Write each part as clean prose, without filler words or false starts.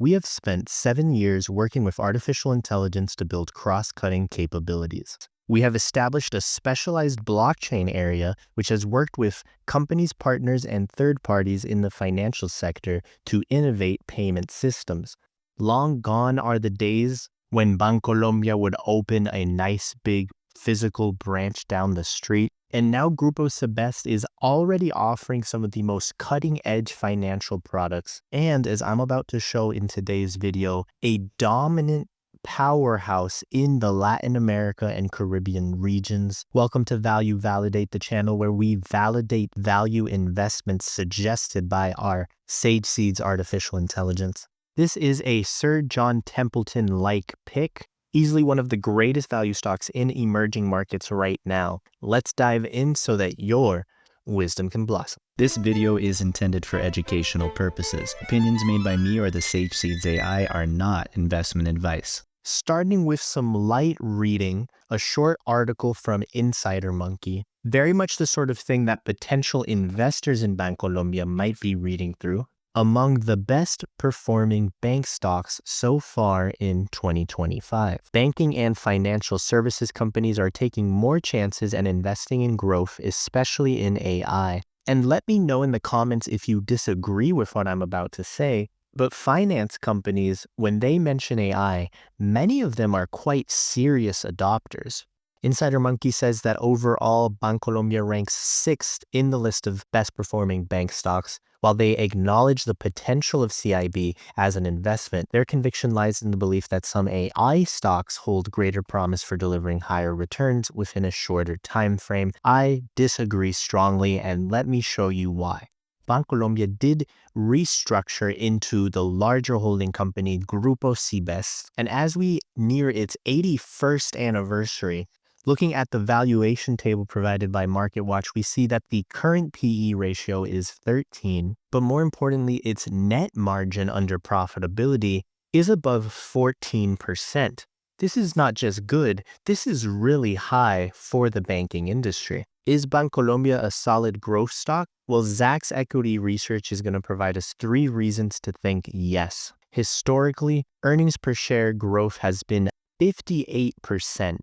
We have spent 7 years working with artificial intelligence to build cross-cutting capabilities. We have established a specialized blockchain area which has worked with companies, partners, and third parties in the financial sector to innovate payment systems. Long gone are the days when Bancolombia would open a nice big physical branch down the street, and now Grupo Cibest is already offering some of the most cutting-edge financial products, and as I'm about to show in today's video, a dominant powerhouse in the Latin America and Caribbean regions. Welcome to Value Validate, the channel where we validate value investments suggested by our Sage Seeds artificial intelligence. This is a Sir John Templeton-like pick, easily one of the greatest value stocks in emerging markets right now. Let's dive in so that your wisdom can blossom. This video is intended for educational purposes. Opinions made by me or the Sage Seeds AI are not investment advice. Starting with some light reading, a short article from Insider Monkey, very much the sort of thing that potential investors in Bancolombia might be reading through. Among the best performing bank stocks so far in 2025. Banking and financial services companies are taking more chances and investing in growth, especially in AI. And let me know in the comments if you disagree with what I'm about to say, but finance companies, when they mention AI, many of them are quite serious adopters. Insider Monkey says that overall, Bancolombia ranks 6th in the list of best performing bank stocks. While they acknowledge the potential of CIB as an investment, their conviction lies in the belief that some AI stocks hold greater promise for delivering higher returns within a shorter time frame. I disagree strongly, and let me show you why. Bancolombia did restructure into the larger holding company Grupo Cibest, and as we near its 81st anniversary, looking at the valuation table provided by MarketWatch, we see that the current PE ratio is 13, but more importantly, its net margin under profitability is above 14%. This is not just good, this is really high for the banking industry. Is Bancolombia a solid growth stock? Well, Zacks Equity Research is going to provide us 3 reasons to think yes. Historically, earnings per share growth has been 58%.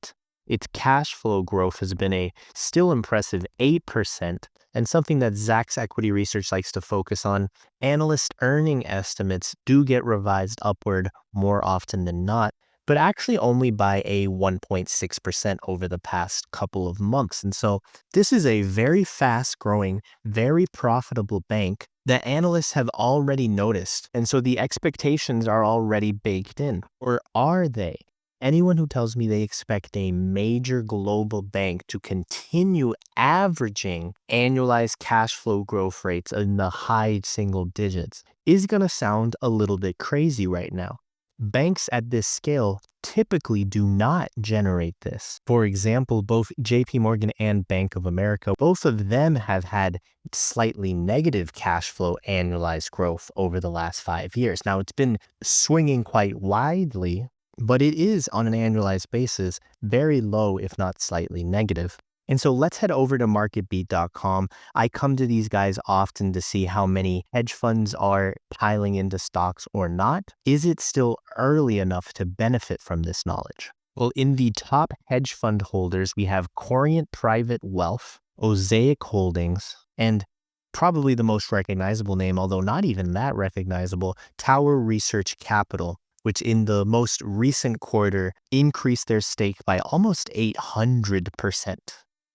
Its cash flow growth has been a still impressive 8%, and something that Zacks Equity Research likes to focus on, analyst earning estimates do get revised upward more often than not, but actually only by a 1.6% over the past couple of months. And so this is a very fast growing, very profitable bank that analysts have already noticed. And so the expectations are already baked in. Or are they? Anyone who tells me they expect a major global bank to continue averaging annualized cash flow growth rates in the high single digits is going to sound a little bit crazy right now. Banks at this scale typically do not generate this. For example, both JP Morgan and Bank of America, both of them have had slightly negative cash flow annualized growth over the last 5 years. Now, it's been swinging quite widely, but it is on an annualized basis very low, if not slightly negative. And so let's head over to marketbeat.com. I come to these guys often to see how many hedge funds are piling into stocks or not. Is it still early enough to benefit from this knowledge? Well, in the top hedge fund holders, we have Corient Private Wealth, Osaic Holdings, and probably the most recognizable name, although not even that recognizable, Tower Research Capital, which in the most recent quarter increased their stake by almost 800%.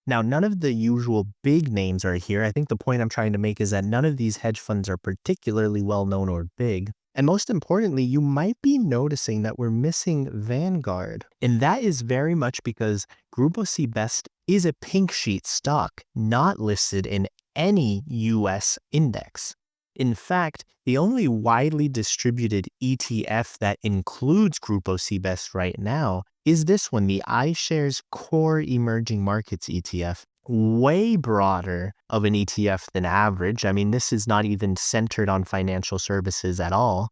Now, none of the usual big names are here. I think the point I'm trying to make is that none of these hedge funds are particularly well known or big. And most importantly, you might be noticing that we're missing Vanguard. And that is very much because Grupo Cibest is a pink sheet stock, not listed in any US index. In fact, the only widely distributed ETF that includes Grupo Cibest right now is this one, the iShares Core Emerging Markets ETF. Way broader of an ETF than average. I mean, this is not even centered on financial services at all.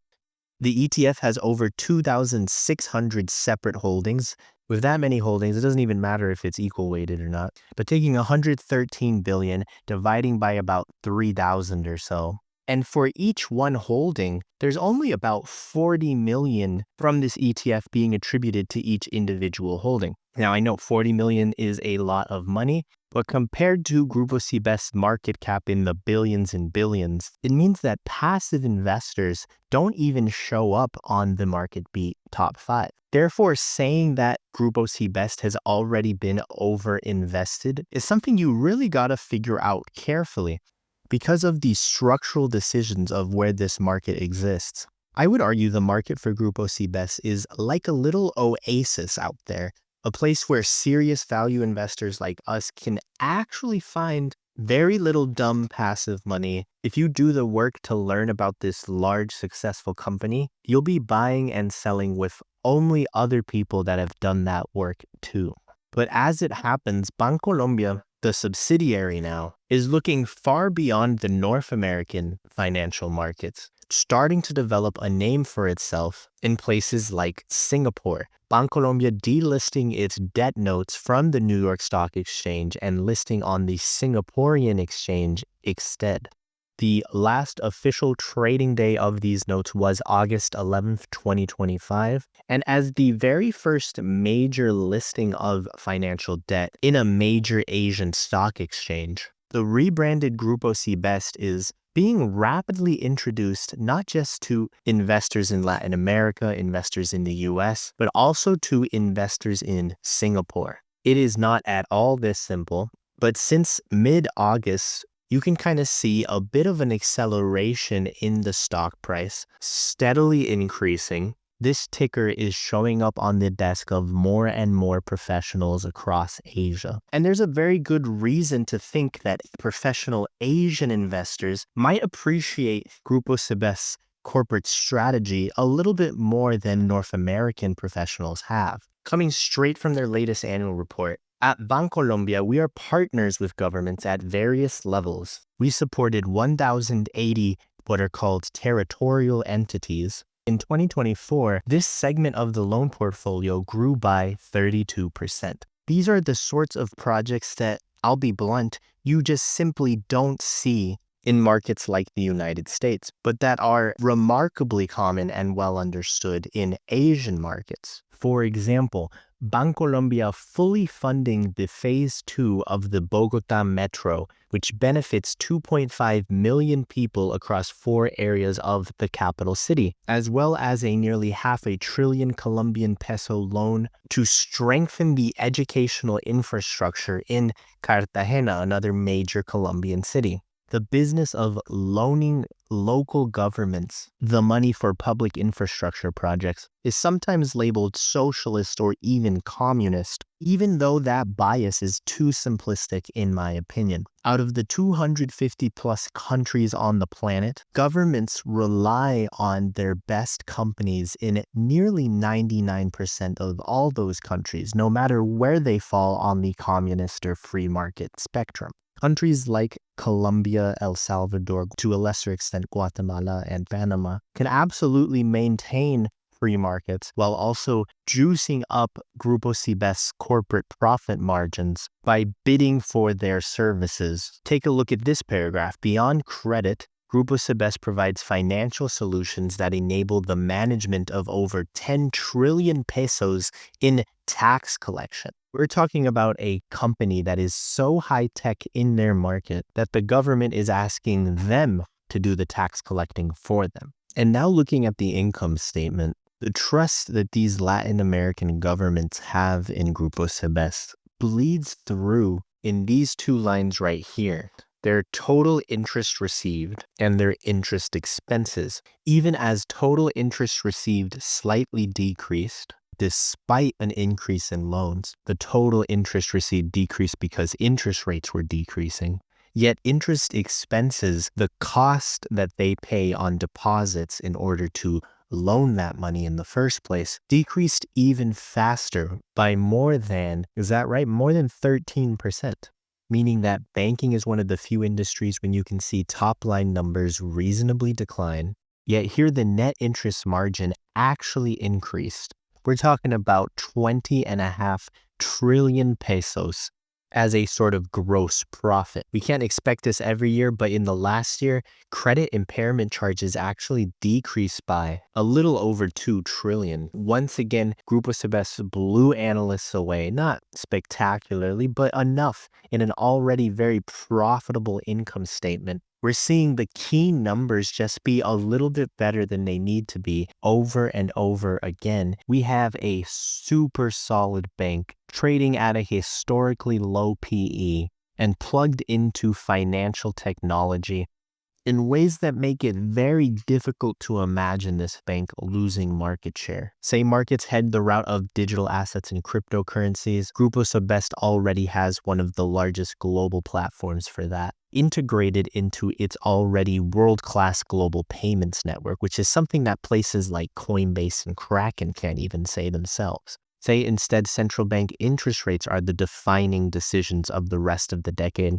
The ETF has over 2,600 separate holdings. With that many holdings, it doesn't even matter if it's equal weighted or not. But taking 113 billion, dividing by about 3,000 or so, And for each one holding, there's only about 40 million from this ETF being attributed to each individual holding. Now, I know 40 million is a lot of money, but compared to Grupo Cibest's market cap in the billions and billions, it means that passive investors don't even show up on the market beat top 5. Therefore, saying that Grupo Cibest has already been over-invested is something you really gotta figure out carefully because of the structural decisions of where this market exists. I would argue the market for Grupo Cibest is like a little oasis out there, a place where serious value investors like us can actually find very little dumb passive money. If you do the work to learn about this large successful company, you'll be buying and selling with only other people that have done that work too. But as it happens, Bancolombia, the subsidiary now, is looking far beyond the North American financial markets, starting to develop a name for itself in places like Singapore. Bancolombia delisting its debt notes from the New York Stock Exchange and listing on the Singaporean exchange instead. The last official trading day of these notes was August 11th, 2025. And as the very first major listing of financial debt in a major Asian stock exchange, the rebranded Grupo Cibest is being rapidly introduced not just to investors in Latin America, investors in the US, but also to investors in Singapore. It is not at all this simple, but since mid-August, you can kind of see a bit of an acceleration in the stock price, steadily increasing. This ticker is showing up on the desk of more and more professionals across Asia. And there's a very good reason to think that professional Asian investors might appreciate Grupo Cibest's corporate strategy a little bit more than North American professionals have. Coming straight from their latest annual report, at Bancolombia, we are partners with governments at various levels. We supported 1,080 what are called territorial entities. In 2024, this segment of the loan portfolio grew by 32%. These are the sorts of projects that, I'll be blunt, you just simply don't see in markets like the United States, but that are remarkably common and well understood in Asian markets. For example, Bancolombia fully funding the Phase 2 of the Bogota Metro, which benefits 2.5 million people across 4 areas of the capital city, as well as a nearly $500 billion Colombian peso loan to strengthen the educational infrastructure in Cartagena, another major Colombian city. The business of loaning local governments the money for public infrastructure projects is sometimes labeled socialist or even communist, even though that bias is too simplistic in my opinion. Out of the 250 plus countries on the planet, governments rely on their best companies in nearly 99% of all those countries, no matter where they fall on the communist or free market spectrum. Countries like Colombia, El Salvador, to a lesser extent Guatemala and Panama, can absolutely maintain free markets while also juicing up Grupo Cibest's corporate profit margins by bidding for their services. Take a look at this paragraph. Beyond credit, Grupo Cibest provides financial solutions that enable the management of over 10 trillion pesos in tax collection. We're talking about a company that is so high-tech in their market that the government is asking them to do the tax collecting for them. And now looking at the income statement, the trust that these Latin American governments have in Grupo Cibest bleeds through in these 2 lines right here. Their total interest received and their interest expenses, even as total interest received slightly decreased. Despite an increase in loans, the total interest received decreased because interest rates were decreasing. Yet interest expenses, the cost that they pay on deposits in order to loan that money in the first place, decreased even faster by more than, is that right? More than 13%. Meaning that banking is one of the few industries when you can see top line numbers reasonably decline. Yet here the net interest margin actually increased. We're talking about 20.5 trillion pesos as a sort of gross profit. We can't expect this every year, but in the last year, credit impairment charges actually decreased by a little over 2 trillion. Once again, Grupo Cibest blew analysts away, not spectacularly, but enough in an already very profitable income statement. We're seeing the key numbers just be a little bit better than they need to be over and over again. We have a super solid bank trading at a historically low PE and plugged into financial technology in ways that make it very difficult to imagine this bank losing market share. Say markets head the route of digital assets and cryptocurrencies, Grupo Cibest already has one of the largest global platforms for that, integrated into its already world-class global payments network, which is something that places like Coinbase and Kraken can't even say themselves. Say instead central bank interest rates are the defining decisions of the rest of the decade.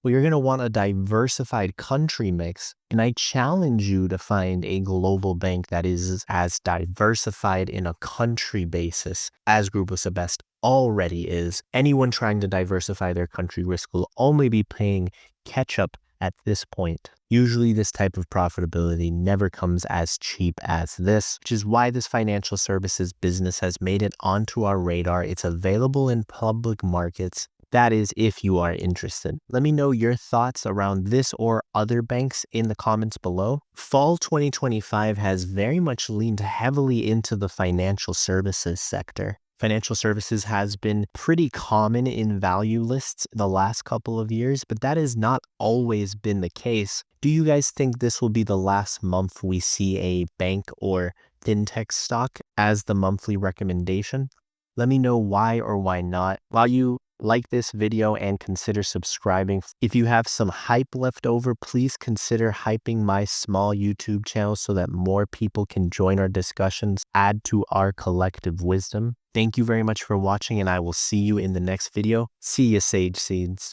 Well, you're going to want a diversified country mix, and I challenge you to find a global bank that is as diversified in a country basis as Grupo Cibest already is. Anyone trying to diversify their country risk will only be paying catch up at this point. Usually this type of profitability never comes as cheap as this, which is why this financial services business has made it onto our radar. It's available in public markets. That is, if you are interested. Let me know your thoughts around this or other banks in the comments below. Fall 2025 has very much leaned heavily into the financial services sector. Financial services has been pretty common in value lists the last couple of years, but that has not always been the case. Do you guys think this will be the last month we see a bank or FinTech stock as the monthly recommendation? Let me know why or why not. While you like this video and consider subscribing. If you have some hype left over, please consider hyping my small YouTube channel so that more people can join our discussions, add to our collective wisdom. Thank you very much for watching, and I will see you in the next video. See ya, Sage Seeds.